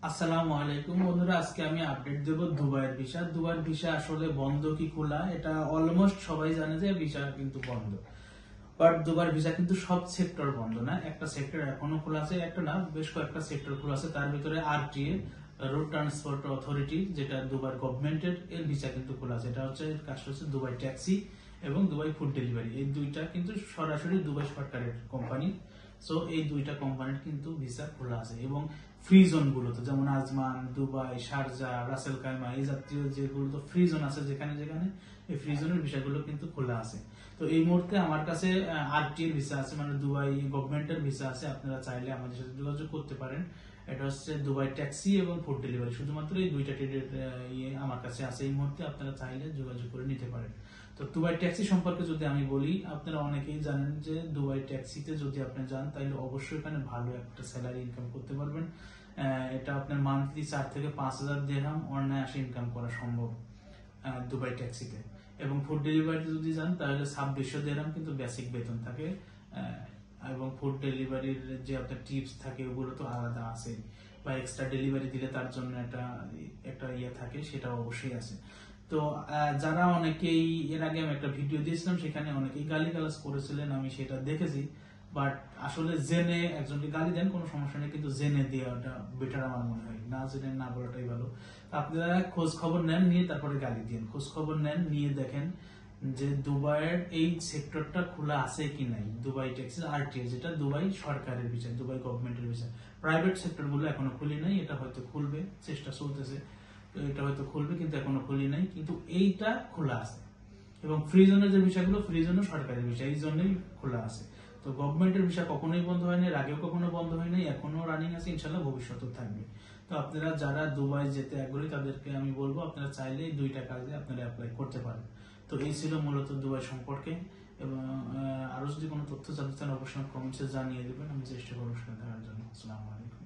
আসসালামু আলাইকুম বন্ধুরা, আজকে আমি আপডেট দেব দুবাইয়ের ভিসা। দুবাইয়ের ভিসা আসলে বন্ধ কি খোলা, এটা অলমোস্ট সবাই জানে যে ভিসা কিন্তু বন্ধ। বাট দুবাইয়ের ভিসা কিন্তু সব সেক্টর বন্ধ না, একটা সেক্টর এখনো খোলা আছে, একটা না বেশ কয়েকটা সেক্টর খোলা আছে। তার ভিতরে আরটিএ, রোড ট্রান্সপোর্ট অথরিটি, যেটা দুবাই গভর্নমেন্টের, এর ভিসা কিন্তু খোলা আছে। এটা হচ্ছে কাজটা হচ্ছে দুবাই ট্যাক্সি এবং দুবাই ফুড ডেলিভারি। এই দুইটা কিন্তু সরাসরি দুবাই সরকারের কোম্পানি। সো এই দুইটা কোম্পানির কিন্তু ভিসা খোলা আছে। এবং ফ্রি জোন গুলোতে যেমন Ajman, Dubai, Sharjah, Ras al Khaimah, এই জাতীয় যেগুলো তো ফ্রি জোন আছে, যেখানে যেখানে এই ফ্রি জোনের ভিসাগুলো কিন্তু খোলা আছে। তো এই মুহূর্তে আমার কাছে আরটি এর ভিসা আছে, মানে দুবাই গভর্নমেন্টের ভিসা আছে। আপনারা চাইলে আমাদের সাথে যোগাযোগ করতে পারেন। এটা হচ্ছে দুবাই ট্যাক্সি এবং ফুড ডেলিভারি, শুধুমাত্র এই দুইটা ট্রেডের আমার কাছে আছে এই মুহূর্তে। আপনারা চাইলে যোগাযোগ করে নিতে পারেন। তো দুবাই ট্যাক্সি সম্পর্কে যদি আমি বলি, আপনারা অনেকেই জানেন যে দুবাই ট্যাক্সিতে যদি আপনি যান তাহলে অবশ্যই এখানে ভালো একটা স্যালারি ইনকাম করতে পারবেন। এটা আপনার মান্থলি 4 থেকে 5,000 দিরহাম অনায়াসে ইনকাম করা সম্ভব দুবাই ট্যাক্সিতে। এবং ফুড ডেলিভারিতে যদি যান তাহলে 2600 দিরহাম কিন্তু বেসিক বেতন থাকে। এবং ফুড ডেলিভারির যে আপনার টিপস থাকে ওগুলো তো আলাদা আছে, বা এক্সট্রা ডেলিভারি দিলে তার জন্য একটা একটা ইয়ে থাকে, সেটা অবশ্যই আছে। তো যারা অনেকেই এর আগে আমি একটা ভিডিও দিয়েছিলাম, সেখানে অনেকেই গালিগালাজ করেছিলেন, আমি সেটা দেখেছি। বাট আসলে জেনে একজনকে গালি দেন কোনো সমস্যা নেই, কিন্তু জেনে দেওয়াটা বেটার আমার মনে হয়, না জেনে না বলাটাই ভালো। আপনারা খোঁজ খবর নেন, নিয়ে তারপরে গালি দিন। খোঁজ খবর নেন, নিয়ে দেখেন যে দুবাইয়ের এই সেক্টরটা খোলা আছে কি নাই। দুবাই ট্যাক্সি আরটিএ, যেটা দুবাই সরকারের বিষয়, দুবাই গভর্নমেন্টের বিষয়। প্রাইভেট সেক্টর গুলো এখনো খুলি নাই, এটা হয়তো খুলবে, চেষ্টা চলতেছে। তো এটা হয়তো খুলবে, কিন্তু এখনো খুলি নাই, কিন্তু এইটা খোলা আছে। এবং ফ্রি জোনের যে বিষয়গুলো, ফ্রি জোনও সরকারি বিষয়, এই জন্যই খোলা আছে। তো গভর্নমেন্টের বিষয় কখনোই বন্ধ হয়নি, আগেও কখনো বন্ধ হয়নি, এখনো রানিং আছে, ইনশাল্লাহ ভবিষ্যতেও থাকবে। তো আপনারা যারা দুবাই যেতে আগ্রহী তাদেরকে আমি বলবো, আপনারা চাইলে এই দুইটা কাজে আপনারা অ্যাপ্লাই করতে পারেন। তো এই ছিল মূলত দুবাই সম্পর্কে। এবং আরো যদি কোনো তথ্য জানতে চান অবশ্যই কমেন্টসে জানিয়ে দেবেন, আমি চেষ্টা করবো সেটা দেওয়ার জন্য। আসসালামু আলাইকুম।